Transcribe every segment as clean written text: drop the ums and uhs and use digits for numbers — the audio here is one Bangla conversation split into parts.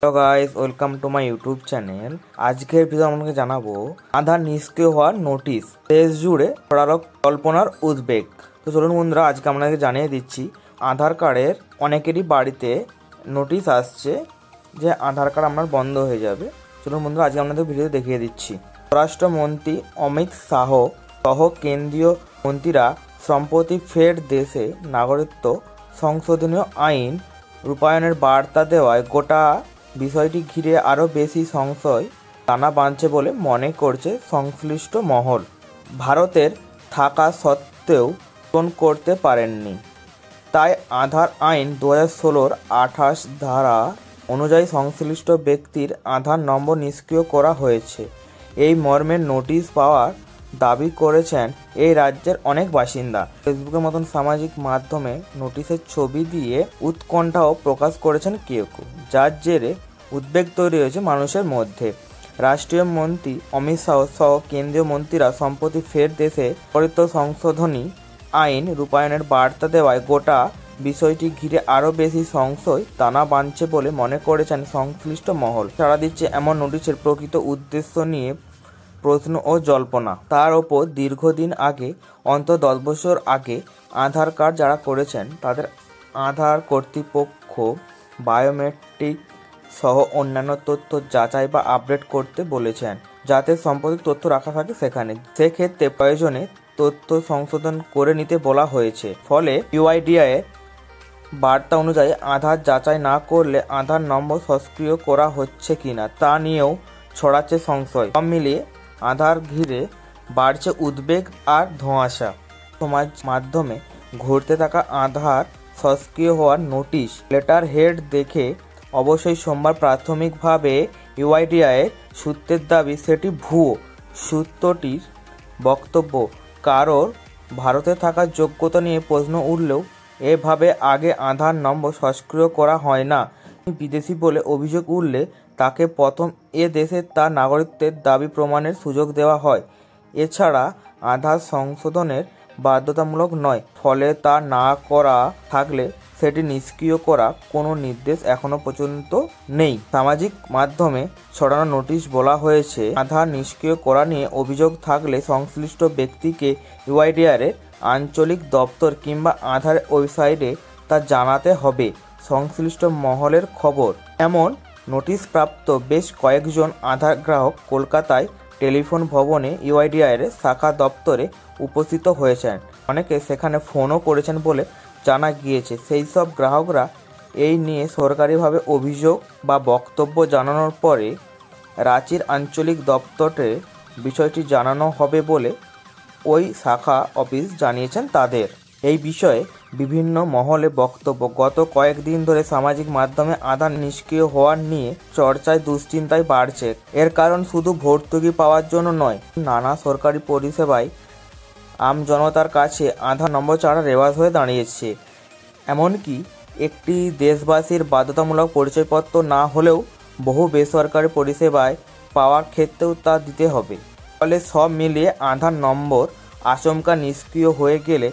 Hello guys, welcome to my YouTube channel. আজকের ভিডিও আপনাকে জানাবো আধার নিষ্ক্রিয় হওয়ার নোটিশ। দেশ জুড়ে ছড়ালো কল্পনার উদ্বেগ। তো চলুন বন্ধুরা, আজকে আপনাকে জানিয়ে দিচ্ছি আধার কার্ডের অনেকেরই বাড়িতে নোটিশ আসছে যে আধার কার্ড আপনার বন্ধ হয়ে যাবে। চলুন বন্ধুরা, আজকে আপনাদের ভিডিও দেখিয়ে দিচ্ছি। স্বরাষ্ট্রমন্ত্রী অমিত শাহ সহ কেন্দ্রীয় মন্ত্রীরা সম্প্রতি ফের দেশে নাগরিকত্ব সংশোধনী আইন রূপায়ণের বার্তা দেওয়ায় গোটা বিষয়টি ঘিরে আরও বেশি সংশয় টানা বাঁধছে বলে মনে করছে সংশ্লিষ্ট মহল। ভারতের থাকা সত্ত্বেও পূরণ করতে পারেননি, তাই আধার আইন 2016 28 ধারা অনুযায়ী সংশ্লিষ্ট ব্যক্তির আধার নম্বর নিষ্ক্রিয় করা হয়েছে। এই মর্মের নোটিশ পাওয়ার দাবি করেছেন এই রাজ্যের অনেক বাসিন্দা। ফেসবুকের মতন সামাজিক মাধ্যমে নোটিশের ছবি দিয়ে উৎকণ্ঠাও প্রকাশ করেছেন কেউ কেউ, যার জেরে উদ্বেগ তৈরি হয়েছে মানুষের মধ্যে। রাষ্ট্রীয় মন্ত্রী অমিত শাহ সহ কেন্দ্রীয় মন্ত্রীরা সম্প্রতি ফের দেশে নাগরিকত্ব সংশোধনী আইন রূপায়ণের বার্তা দেওয়ায় গোটা বিষয়টি ঘিরে আরও বেশি সংশয় টানা বাঁধছে বলে মনে করেছেন সংশ্লিষ্ট মহল। সাড়া দিচ্ছে এমন নোটিশের প্রকৃত উদ্দেশ্য নিয়ে প্রশ্ন ও জল্পনা। তার ওপর দীর্ঘদিন আগে, অন্তত 10 বছর আগে আধার কার্ড যারা করেছেন তাদের আধার কর্তৃপক্ষ বায়োমেট্রিক সহ অন্যান্য তথ্য যাচাই বা আপডেট করতে বলেছেন, যাতে সাম্প্রতিক তথ্য রাখা থাকে সেখানে। সেক্ষেত্রে প্রয়োজনে তথ্য সংশোধন করে নিতে বলা হয়েছে। ফলে ইউআইডিআই বার্তা অনুযায়ী আধার যাচাই না করলে আধার নম্বর সক্রিয় করা হচ্ছে কিনা তা নিয়েও ছড়াচ্ছে সংশয়। সব মিলিয়ে আধার ঘিরে বাড়ছে উদ্বেগ আর ধোঁয়াশা। সমাজ মাধ্যমে ঘুরতে থাকা আধার সক্রিয় হওয়ার নোটিশ লেটার হেড দেখে অবশ্যই সোমবার প্রাথমিকভাবে ইউআইডিআই সূত্রের দাবি সেটি ভুয়ো। সূত্রটির বক্তব্য, কারোর ভারতে থাকার যোগ্যতা নিয়ে প্রশ্ন উঠলেও এভাবে আগে আধার নম্বর সক্রিয় করা হয় না। বিদেশি বলে অভিযোগ উঠলে তাকে প্রথম এ দেশে তার নাগরিকত্বের দাবি প্রমাণের সুযোগ দেওয়া হয়। এছাড়া আধার সংশোধনের বাধ্যতামূলক নয়, ফলে তা না করা থাকলে সেটি নিষ্ক্রিয় করা কোনো নির্দেশ এখনো পর্যন্ত নেই। সামাজিক মাধ্যমে ছড়ানো নোটিশ বলা হয়েছে, আধার নিষ্ক্রিয় করা নিয়ে অভিযোগ থাকলে সংশ্লিষ্ট ব্যক্তিকে ইউআইডিআর এর আঞ্চলিক দপ্তর কিংবা আধার ওয়েবসাইটে তা জানাতে হবে। সংশ্লিষ্ট মহলের খবর, এমন নোটিশ প্রাপ্ত বেশ কয়েকজন আধার গ্রাহক কলকাতায় টেলিফোন ভবনে ইউআইডিআর এর শাখা দপ্তরে উপস্থিত হয়েছেন। অনেকে সেখানে ফোনও করেছেন বলে জানা গিয়েছে। সেই সব গ্রাহকরা এই নিয়ে সরকারিভাবে অভিযোগ বা বক্তব্য জানানোর পরে রাঁচির আঞ্চলিক দপ্তরে বিষয়টি জানানো হবে বলে ওই শাখা অফিস জানিয়েছেন তাদের। এই বিষয়ে বিভিন্ন মহলে বক্তব্য। গত কয়েকদিন ধরে সামাজিক মাধ্যমে আধার নিষ্ক্রিয় হওয়ার নিয়ে চর্চায় দুশ্চিন্তায় বাড়ছে। এর কারণ শুধু ভর্তুকি পাওয়ার জন্য নয়, নানা সরকারি পরিষেবায় আমজনতার কাছে আধার নম্বর ছাড়া রেওয়াজ হয়ে দাঁড়িয়েছে। এমনকি একটি দেশবাসীর বাধ্যতামূলক পরিচয়পত্র না হলেও বহু বেসরকারি পরিষেবায় পাওয়ার ক্ষেত্রেও তা দিতে হবে। ফলে সব মিলিয়ে আধার নম্বর আচমকা নিষ্ক্রিয় হয়ে গেলে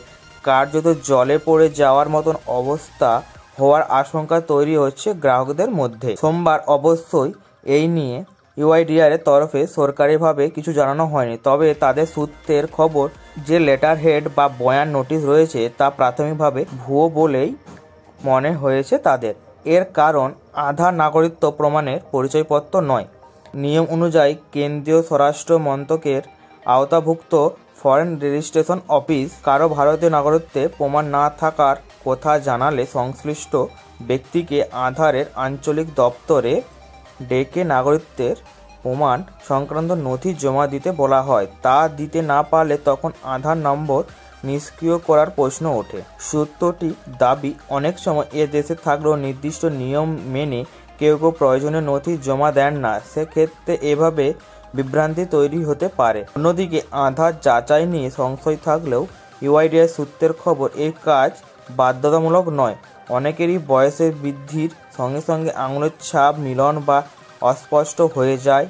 কার্যত জলে পড়ে যাওয়ার মতন অবস্থা হওয়ার আশঙ্কা তৈরি হচ্ছে গ্রাহকদের মধ্যে। সোমবার অবশ্যই এই নিয়ে ইউআইডিআর এর তরফে সরকারিভাবে কিছু জানানো হয়নি, তবে তাদের সূত্রের খবর যে লেটার হেড বা বয়ান নোটিশ রয়েছে তা প্রাথমিকভাবে ভুয়ো বলেই মনে হয়েছে তাদের। এর কারণ আধার নাগরিকত্ব প্রমাণের পরিচয়পত্র নয়। নিয়ম অনুযায়ী কেন্দ্রীয় স্বরাষ্ট্র মন্ত্রকের আওতাভুক্ত ফরেন রেজিস্ট্রেশন অফিস কারো ভারতীয় নাগরিকত্বের প্রমাণ না থাকার কথা জানালে সংশ্লিষ্ট ব্যক্তিকে আধারের আঞ্চলিক দপ্তরে ডেকে নাগরিকত্বের প্রমাণ সংক্রান্ত নথি জমা দিতে বলা হয়। তা দিতে না পারলে তখন আধার নম্বর নিষ্ক্রিয় করার প্রশ্ন ওঠে। সূত্রটি দাবি, অনেক সময় এ দেশে থাকলেও নির্দিষ্ট নিয়ম মেনে কেউ কেউ প্রয়োজনীয় নথি জমা দেন না। সেক্ষেত্রে এভাবে বিভ্রান্তি তৈরি হতে পারে। অন্যদিকে আধার যাচাই নিয়ে সংশয় থাকলেও ইউআইডিআই সূত্রের খবর, এই কাজ বাধ্যতামূলক নয়। অনেকেরই বয়সের বৃদ্ধির সঙ্গে সঙ্গে আঙুলের ছাপ মিলন বা অস্পষ্ট হয়ে যায়,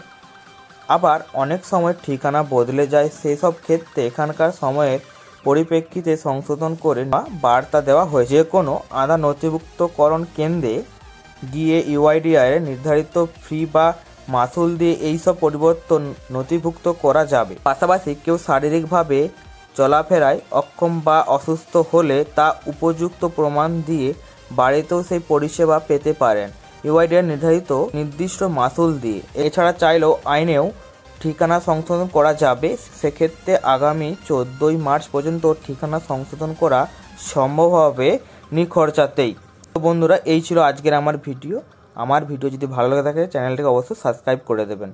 আবার অনেক সময় ঠিকানা বদলে যায়। সেই সব ক্ষেত্রে এখানকার সময়ের পরিপ্রেক্ষিতে সংশোধন করে বার্তা দেওয়া হয়েছে। যে কোনো আধার নথিভুক্তকরণ কেন্দ্রে গিয়ে ইউআইডিআই এর নির্ধারিত ফি বা মাসুল দিয়ে এইসব পরিবর্তন নথিভুক্ত করা যাবে। পাশাপাশি কেউ শারীরিকভাবে চলাফেরায় অক্ষম বা অসুস্থ হলে তা উপযুক্ত প্রমাণ দিয়ে বাড়িতেও সেই পরিষেবা পেতে পারেন ইউআইডিআই নির্ধারিত নির্দিষ্ট মাসুল দিয়ে। এছাড়া চাইলেও আইনেও ঠিকানা সংশোধন করা যাবে। সেক্ষেত্রে আগামী 14ই মার্চ পর্যন্ত ঠিকানা সংশোধন করা সম্ভব হবে নিখরচাতেই। তো বন্ধুরা, এই ছিল আজকের আমার ভিডিও। আমার ভিডিও যদি ভালো লাগে থাকে চ্যানেলটিকে অবশ্যই সাবস্ক্রাইব করে দেবেন।